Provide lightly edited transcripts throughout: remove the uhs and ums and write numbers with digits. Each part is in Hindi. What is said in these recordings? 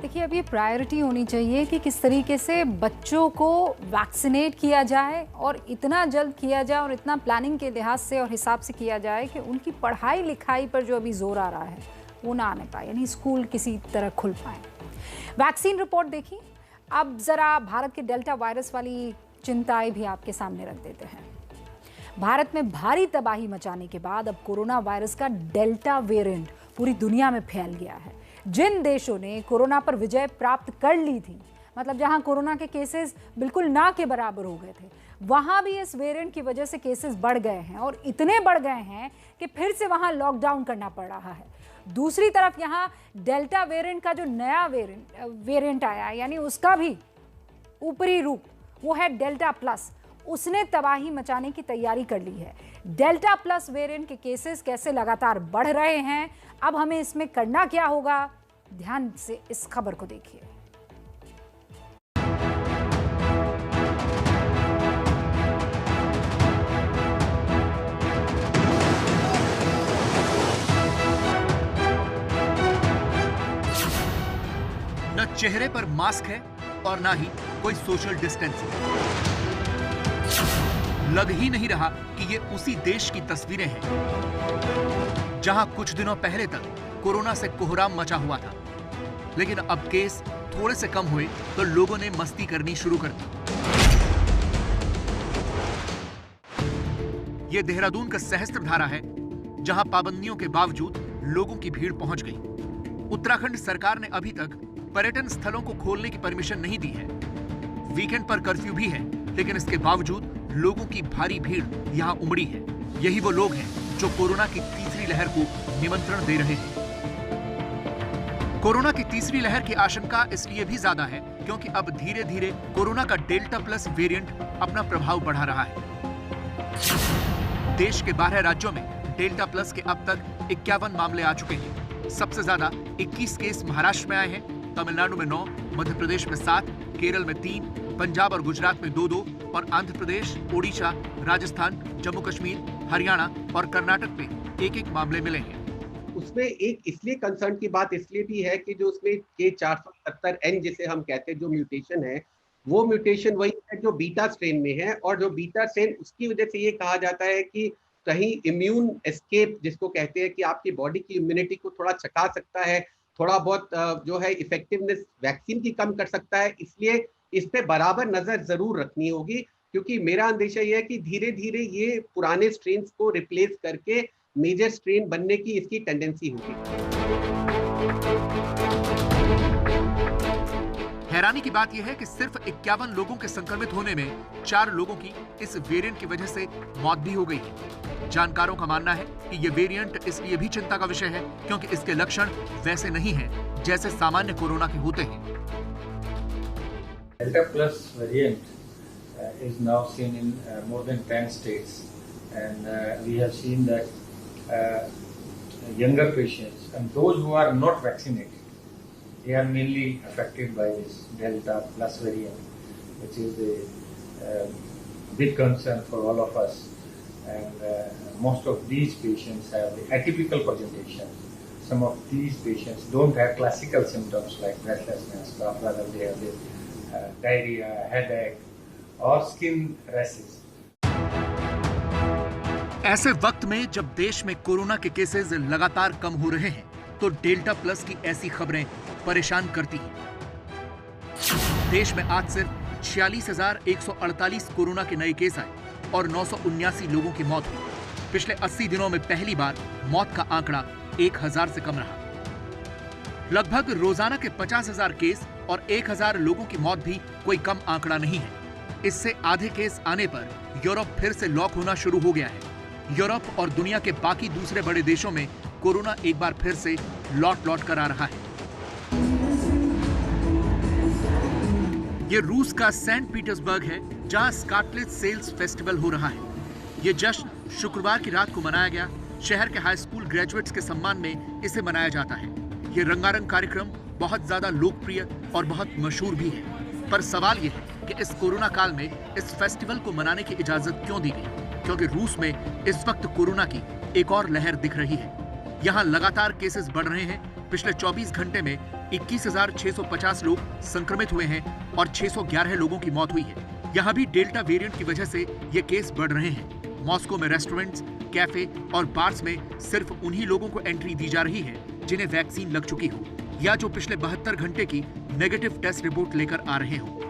देखिए, अब ये प्रायोरिटी होनी चाहिए कि किस तरीके से बच्चों को वैक्सीनेट किया जाए और इतना जल्द किया जाए और इतना प्लानिंग के लिहाज से और हिसाब से किया जाए कि उनकी पढ़ाई लिखाई पर जो अभी जोर आ रहा है वो ना आने पाए, यानी स्कूल किसी तरह खुल पाए। वैक्सीन रिपोर्ट देखी। अब ज़रा भारत के डेल्टा वायरस वाली चिंताएं भी आपके सामने रख देते हैं। भारत में भारी तबाही मचाने के बाद अब कोरोना वायरस का डेल्टा वेरिएंट पूरी दुनिया में फैल गया है। जिन देशों ने कोरोना पर विजय प्राप्त कर ली थी, मतलब जहां कोरोना के केसेस बिल्कुल ना के बराबर हो गए थे, वहां भी इस वेरिएंट की वजह से केसेस बढ़ गए हैं और इतने बढ़ गए हैं कि फिर से वहां लॉकडाउन करना पड़ रहा है। दूसरी तरफ यहां डेल्टा वेरिएंट का जो नया वेरिएंट आया है, यानी उसका भी ऊपरी रूप वो है डेल्टा प्लस, उसने तबाही मचाने की तैयारी कर ली है। डेल्टा प्लस वेरिएंट के केसेस कैसे लगातार बढ़ रहे हैं, अब हमें इसमें करना क्या होगा, ध्यान से इस खबर को देखिए। न चेहरे पर मास्क है और ना ही कोई सोशल डिस्टेंसिंग। लग ही नहीं रहा कि ये उसी देश की तस्वीरें हैं जहां कुछ दिनों पहले तक कोरोना से कोहराम मचा हुआ था, लेकिन अब केस थोड़े से कम हुए तो लोगों ने मस्ती करनी शुरू कर दी। ये देहरादून का सहस्त्रधारा है, जहां पाबंदियों के बावजूद लोगों की भीड़ पहुंच गई। उत्तराखंड सरकार ने अभी तक पर्यटन स्थलों को खोलने की परमिशन नहीं दी है। वीकेंड पर कर्फ्यू भी है, लेकिन इसके बावजूद लोगों की भारी भीड़ यहां उमड़ी है। यही वो लोग हैं जो कोरोना की तीसरी लहर को निमंत्रण दे रहे हैं। कोरोना की तीसरी लहर की आशंका इसलिए भी ज्यादा है क्योंकि अब धीरे धीरे कोरोना का डेल्टा प्लस वेरिएंट अपना प्रभाव बढ़ा रहा है। देश के 12 राज्यों में डेल्टा प्लस के अब तक 51 मामले आ चुके हैं। सबसे ज्यादा 21 केस महाराष्ट्र में आए हैं, तमिलनाडु में 9, मध्य प्रदेश में 7, केरल में 3, पंजाब और गुजरात में 2-2 और आंध्र प्रदेश, ओडिशा, राजस्थान, जम्मू कश्मीर, हरियाणा और कर्नाटक में 1-1 मामले मिले हैं। उसमें एक इसलिए कंसर्न की बात इसलिए भी है कि जो उसमें K470N जिसे हम कहते हैं जो म्यूटेशन है, वो म्यूटेशन वही है जो बीटा स्ट्रेन में है, और जो बीटा स्ट्रेन उसकी वजह से ये कहा जाता है कि कहीं इम्यून एस्केप जिसको कहते हैं कि आपकी बॉडी की इम्यूनिटी को थोड़ा चका सकता है, थोड़ा बहुत जो है इफेक्टिवनेस वैक्सीन की कम कर सकता है। इसलिए इस पे बराबर नजर जरूर रखनी होगी, क्योंकि मेरा अंदेशा यह है कि धीरे धीरे ये पुराने स्ट्रेन को रिप्लेस करके मेजर स्ट्रेन बनने की इसकी टेंडेंसी होगी। हैरानी की बात यह है कि सिर्फ 51 लोगों के संक्रमित होने में 4 लोगों की इस वेरिएंट की वजह से मौत भी हो गई है। जानकारों का मानना है कि ये वेरिएंट इसलिए भी चिंता का विषय है क्योंकि इसके लक्षण वैसे नहीं हैं जैसे सामान्य कोरोना के होते हैं। Delta plus variant is now seen in more than 10 states, and we have seen that younger patients and those who are not vaccinated, they are mainly affected by this Delta plus variant, which is a big concern for all of us. And most of these patients have the atypical presentation. Some of these patients don't have classical symptoms like breathlessness, but rather they have the diarrhea, headache or skin rashes. ऐसे वक्त में जब देश में कोरोना के केसेस लगातार कम हो रहे हैं, तो डेल्टा प्लस की ऐसी खबरें परेशान करती हैं। देश में आज सिर्फ 46,148 कोरोना के नए केस आए और 979 लोगों की मौत हुई। पिछले 80 दिनों में पहली बार मौत का आंकड़ा 1000 से कम रहा। लगभग रोजाना के 50,000 केस और 1000 लोगों की मौत भी कोई कम आंकड़ा नहीं है। इससे आधे केस आने पर यूरोप फिर से लॉक होना शुरू हो गया है। यूरोप और दुनिया के बाकी दूसरे बड़े देशों में कोरोना एक बार फिर से लौट कर आ रहा है। ये रूस का सेंट पीटर्सबर्ग है, जहां स्कारलेट सेल्स फेस्टिवल हो रहा है। ये जश्न शुक्रवार की रात को मनाया गया। शहर के हाई स्कूल ग्रेजुएट्स के सम्मान में इसे मनाया जाता है। ये रंगारंग कार्यक्रम बहुत ज्यादा लोकप्रिय और बहुत मशहूर भी है, पर सवाल ये है कि इस कोरोना काल में इस फेस्टिवल को मनाने की इजाजत क्यों दी गई? क्योंकि रूस में इस वक्त कोरोना की एक और लहर दिख रही है। यहाँ लगातार केसेस बढ़ रहे हैं, पिछले 24 घंटे में 21,650 लोग संक्रमित हुए हैं और 611 लोगों की मौत हुई है। यहाँ भी डेल्टा वेरिएंट की वजह से ये केस बढ़ रहे हैं। मॉस्को में रेस्टोरेंट्स, कैफे और बार्स में सिर्फ उन्हीं लोगों को एंट्री दी जा रही है जिन्हें वैक्सीन लग चुकी हो या जो पिछले 72 घंटे की नेगेटिव टेस्ट रिपोर्ट लेकर आ रहे हो।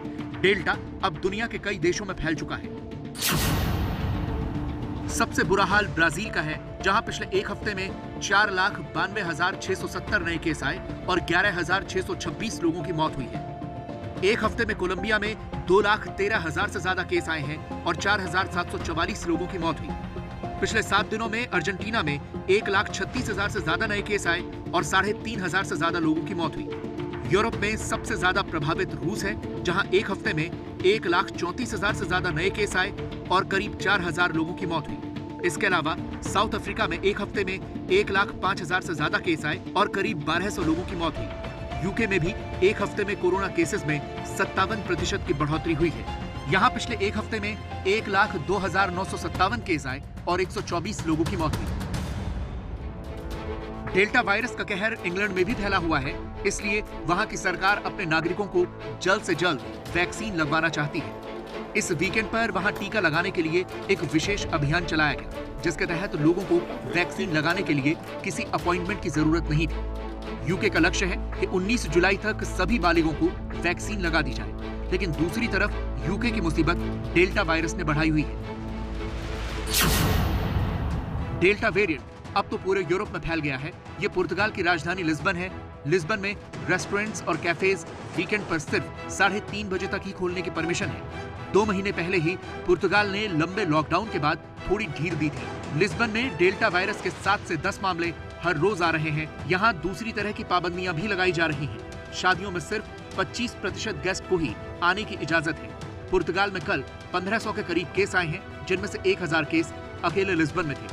डेल्टा अब दुनिया के कई देशों में फैल चुका है। सबसे बुरा हाल ब्राजील का है, जहां पिछले एक हफ्ते में 4,92,670 नए केस आए और 11,626 लोगों की मौत हुई है। एक हफ्ते में कोलंबिया में 2,13,000 से ज्यादा केस आए हैं और 4,744 लोगों की मौत हुई। पिछले 7 दिनों में अर्जेंटीना में 1,36,000 से ज्यादा नए केस आए और 3,500 से ज्यादा लोगों की मौत हुई। यूरोप में सबसे ज्यादा प्रभावित रूस है, जहां एक हफ्ते में 1,34,000 से ज्यादा नए केस आए और करीब 4,000 लोगों की मौत हुई। इसके अलावा साउथ अफ्रीका में एक हफ्ते में 1,05,000 से ज्यादा केस आए और करीब 1,200 लोगों की मौत हुई। यूके में भी एक हफ्ते में कोरोना केसेस में 57% की बढ़ोतरी हुई है। यहाँ पिछले एक हफ्ते में 1,02,957 केस आए और 124 लोगों की मौत हुई। डेल्टा वायरस का कहर इंग्लैंड में भी फैला हुआ है, इसलिए वहां की सरकार अपने नागरिकों को जल्द से जल्द वैक्सीन लगवाना चाहती है। इस वीकेंड पर वहां टीका लगाने के लिए एक विशेष अभियान चलाया गया, जिसके तहत लोगों को वैक्सीन लगाने के लिए किसी अपॉइंटमेंट की जरूरत नहीं थी। यूके का लक्ष्य है कि 19 जुलाई तक सभी बालिगों को वैक्सीन लगा दी जाए, लेकिन दूसरी तरफ यूके की मुसीबत डेल्टा वायरस ने बढ़ाई हुई है। डेल्टा वेरिएंट अब तो पूरे यूरोप में फैल गया है। ये पुर्तगाल की राजधानी लिस्बन है। लिस्बन में रेस्टोरेंट्स और कैफेज वीकेंड पर सिर्फ 3:30 बजे तक ही खोलने की परमिशन है। 2 महीने पहले ही पुर्तगाल ने लंबे लॉकडाउन के बाद थोड़ी ढील दी थी। लिस्बन में डेल्टा वायरस के 7 से 10 मामले हर रोज आ रहे हैं। यहाँ दूसरी तरह की पाबंदियां भी लगाई जा रही हैं। शादियों में सिर्फ 25% गेस्ट को ही आने की इजाजत है। पुर्तगाल में कल 1500 के करीब केस आए हैं, जिनमें से 1000 केस अकेले लिस्बन में थे।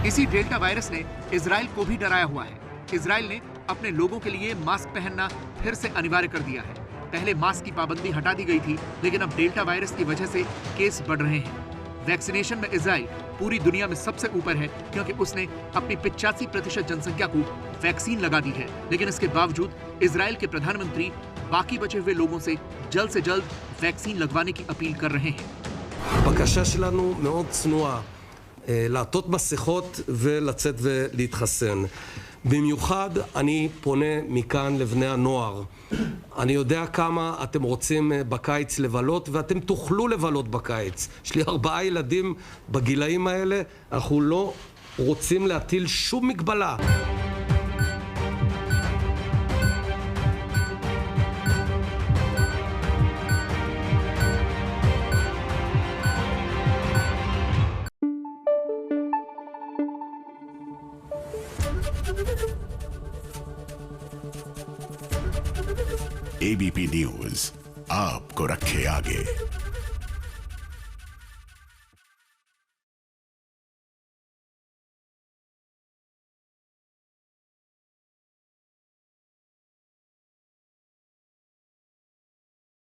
इसी डेल्टा वायरस ने इजराइल को भी डराया हुआ है। इजराइल ने अपने लोगों के लिए मास्क पहनना फिर से अनिवार्य कर दिया है। पहले मास्क की पाबंदी हटा दी गई थी, लेकिन अब डेल्टा वायरस की वजह से केस बढ़ रहे हैं। वैक्सीनेशन में इजराइल पूरी दुनिया में सबसे ऊपर है, क्योंकि उसने अपनी 85% जनसंख्या को वैक्सीन लगा दी है। लेकिन इसके बावजूद इजराइल के प्रधानमंत्री बाकी बचे हुए लोगों से जल्द वैक्सीन लगवाने की अपील कर रहे हैं। הבקשה שלנו מאוד צנועה, לעטות מסכות ולצאת ולהתחסן. במיוחד אני פונה מכאן לבני הנוער. אני יודע כמה אתם רוצים בקיץ לבלות, ואתם תוכלו לבלות בקיץ. יש לי 4 ילדים בגילאים האלה, אנחנו לא רוצים להטיל שום מגבלה. ABP न्यूज आपको रखे आगे।